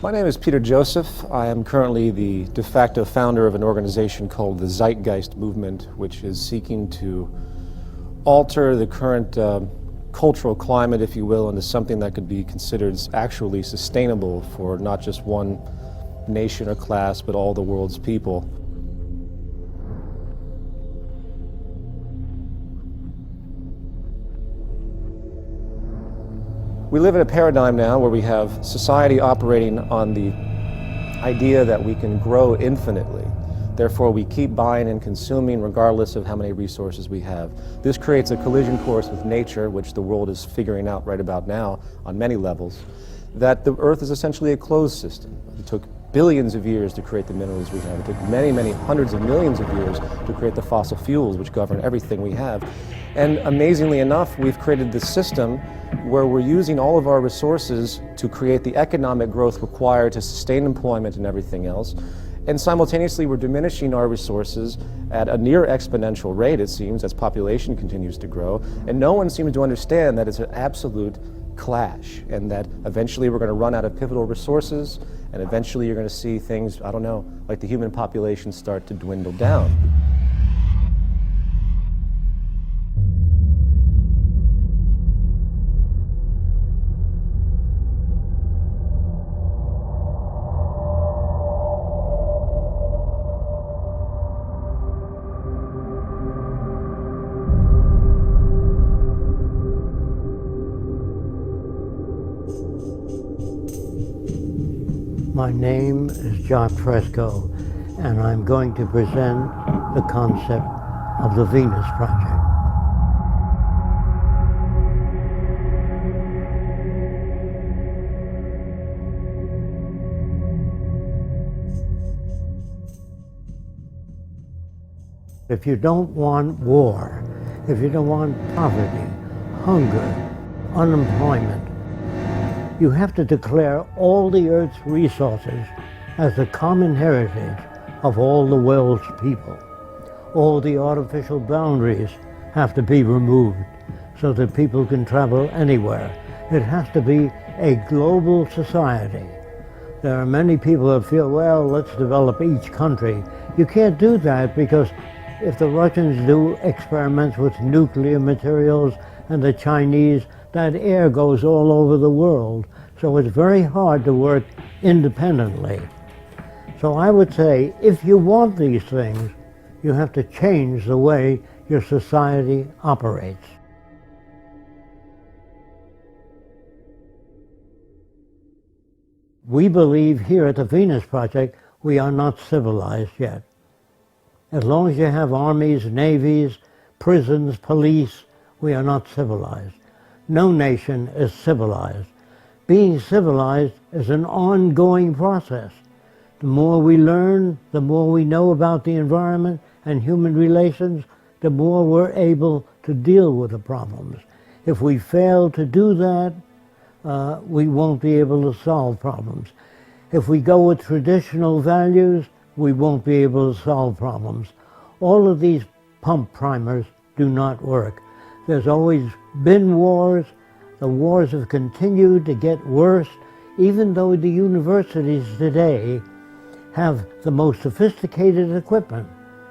My name is Peter Joseph. I am currently the de facto founder of an organization called the Zeitgeist movement, which is seeking to alter the current cultural climate, if you will, into something that could be considered actually sustainable for not just one nation or class, but all the world's people. We live in a paradigm now where we have society operating on the idea that we can grow infinitely. Therefore, we keep buying and consuming regardless of how many resources we have. This creates a collision course with nature, which the world is figuring out right about now on many levels, that the Earth is essentially a closed system. It took billions of years to create the minerals we have. It took many, many hundreds of millions of years to create the fossil fuels which govern everything we have. And amazingly enough, we've created this system where we're using all of our resources to create the economic growth required to sustain employment and everything else. And simultaneously, we're diminishing our resources at a near exponential rate, it seems, as population continues to grow. And no one seems to understand that it's an absolute clash, and that eventually we're going to run out of pivotal resources, and eventually you're going to see things, I don't know, like the human population start to dwindle down. My name is Jacque Fresco, and I'm going to present the concept of the Venus Project. If you don't want war, if you don't want poverty, hunger, unemployment, you have to declare all the Earth's resources as the common heritage of all the world's people. All the artificial boundaries have to be removed so that people can travel anywhere. It has to be a global society. There are many people that feel, well, let's develop each country. You can't do that, because if the Russians do experiments with nuclear materials and the Chinese, that air goes all over the world. So it's very hard to work independently. So I would say, if you want these things, you have to change the way your society operates. We believe here at the Venus Project, we are not civilized yet. As long as you have armies, navies, prisons, police, we are not civilized. No nation is civilized. Being civilized is an ongoing process. The more we learn, the more we know about the environment and human relations, the more we're able to deal with the problems. If we fail to do that, we won't be able to solve problems. If we go with traditional values, we won't be able to solve problems. All of these pump primers do not work. There's always been wars. The wars have continued to get worse, even though the universities today have the most sophisticated equipment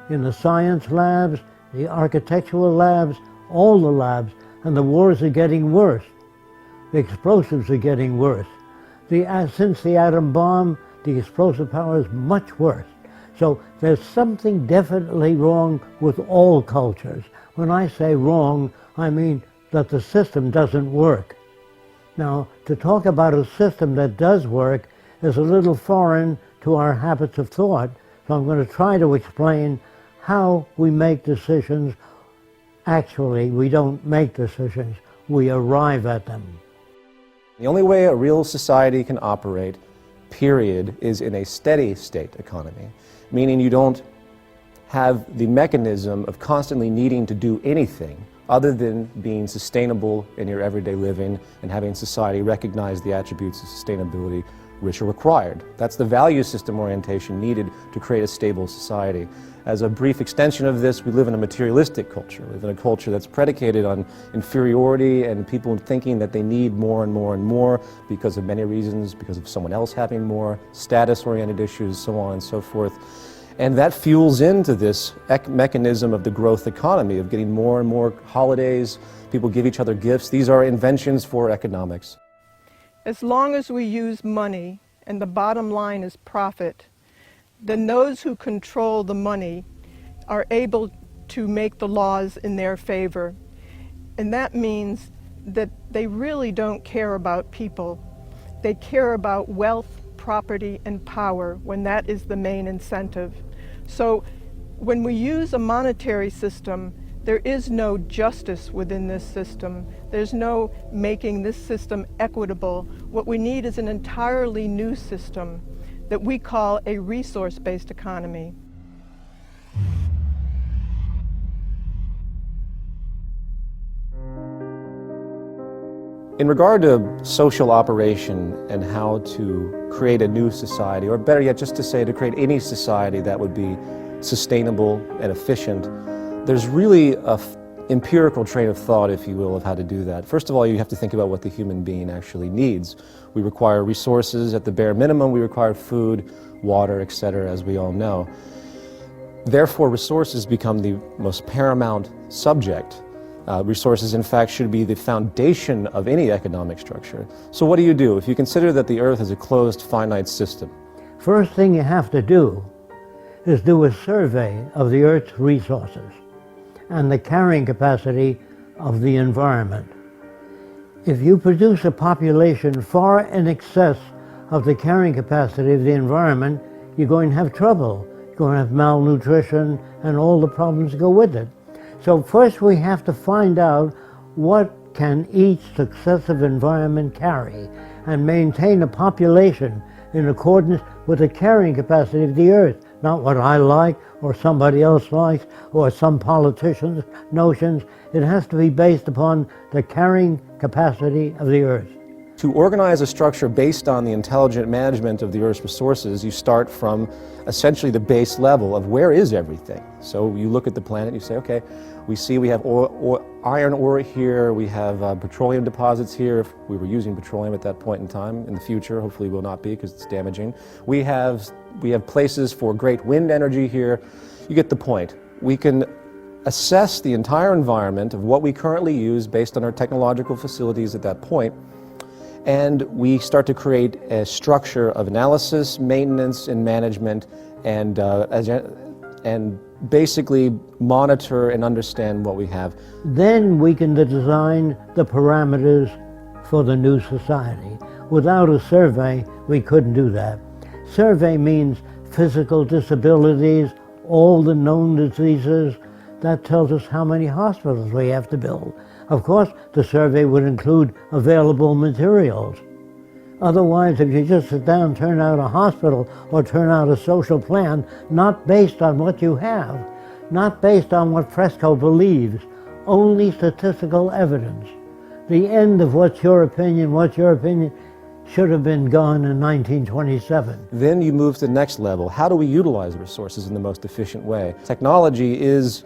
in the science labs, the architectural labs, all the labs, and the wars are getting worse. The explosives are getting worse. Since the atom bomb, the explosive power is much worse. So there's something definitely wrong with all cultures. When I say wrong, I mean that the system doesn't work. Now, to talk about a system that does work is a little foreign to our habits of thought, so I'm going to try to explain how we make decisions. Actually, we don't make decisions, we arrive at them. The only way a real society can operate, period, is in a steady state economy, meaning you don't have the mechanism of constantly needing to do anything other than being sustainable in your everyday living and having society recognize the attributes of sustainability which are required. That's the value system orientation needed to create a stable society. As a brief extension of this, we live in a materialistic culture. We live in a culture that's predicated on inferiority and people thinking that they need more and more and more because of many reasons, because of someone else having more, status-oriented issues, so on and so forth. And that fuels into this mechanism of the growth economy, of getting more and more holidays, people give each other gifts. These are inventions for economics. As long as we use money and the bottom line is profit, then those who control the money are able to make the laws in their favor. And that means that they really don't care about people. They care about wealth, property, and power when that is the main incentive. So when we use a monetary system, there is no justice within this system. There's no making this system equitable. What we need is an entirely new system that we call a resource-based economy. In regard to social operation and how to create a new society, or better yet, just to say to create any society that would be sustainable and efficient, there's really an empirical train of thought, if you will, of how to do that. First of all, you have to think about what the human being actually needs. We require resources at the bare minimum. We require food, water, etc., as we all know. Therefore, resources become the most paramount subject. Resources, in fact, should be the foundation of any economic structure. So what do you do if you consider that the Earth is a closed, finite system? First thing you have to do is do a survey of the Earth's resources and the carrying capacity of the environment. If you produce a population far in excess of the carrying capacity of the environment, you're going to have trouble. You're going to have malnutrition and all the problems that go with it. So first we have to find out what can each successive environment carry and maintain a population in accordance with the carrying capacity of the Earth, not what I like or somebody else likes or some politician's notions. It has to be based upon the carrying capacity of the Earth. To organize a structure based on the intelligent management of the Earth's resources, you start from essentially the base level of where is everything. So you look at the planet and you say, okay, we see we have iron ore here, we have petroleum deposits here, if we were using petroleum at that point in time. In the future, hopefully will not be because it's damaging. We have places for great wind energy here. You get the point. We can assess the entire environment of what we currently use based on our technological facilities at that point, and we start to create a structure of analysis, maintenance, and management, and basically monitor and understand what we have. Then we can design the parameters for the new society. Without a survey, we couldn't do that. Survey means physical disabilities, all the known diseases. That tells us how many hospitals we have to build. Of course, the survey would include available materials. Otherwise, if you just sit down and turn out a hospital or turn out a social plan, not based on what you have, not based on what Fresco believes, only statistical evidence. The end of what's your opinion should have been gone in 1927. Then you move to the next level. How do we utilize resources in the most efficient way? Technology is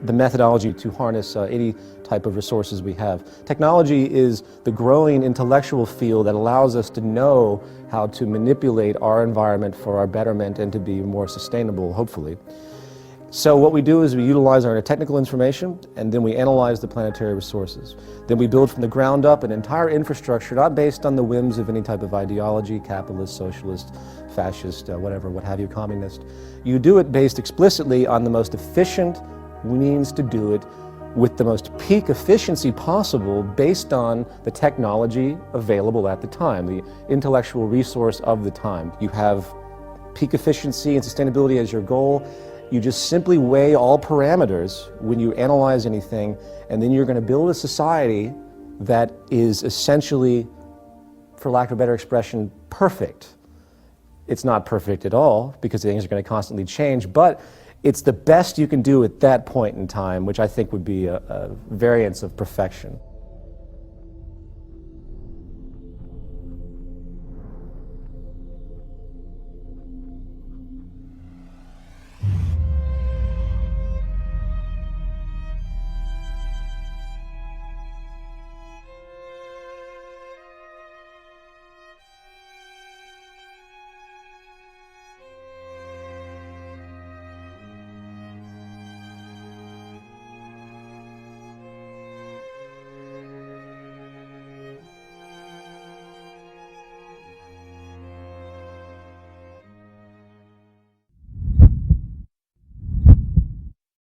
the methodology to harness any type of resources we have. Technology is the growing intellectual field that allows us to know how to manipulate our environment for our betterment and to be more sustainable, hopefully. So what we do is we utilize our technical information and then we analyze the planetary resources. Then we build from the ground up an entire infrastructure not based on the whims of any type of ideology, capitalist, socialist, fascist, whatever, what have you, communist. You do it based explicitly on the most efficient means to do it with the most peak efficiency possible based on the technology available at the time, the intellectual resource of the time. You have peak efficiency and sustainability as your goal. You just simply weigh all parameters when you analyze anything, and then you're going to build a society that is essentially, for lack of a better expression, perfect. It's not perfect at all because things are going to constantly change, but it's the best you can do at that point in time, which I think would be a variance of perfection.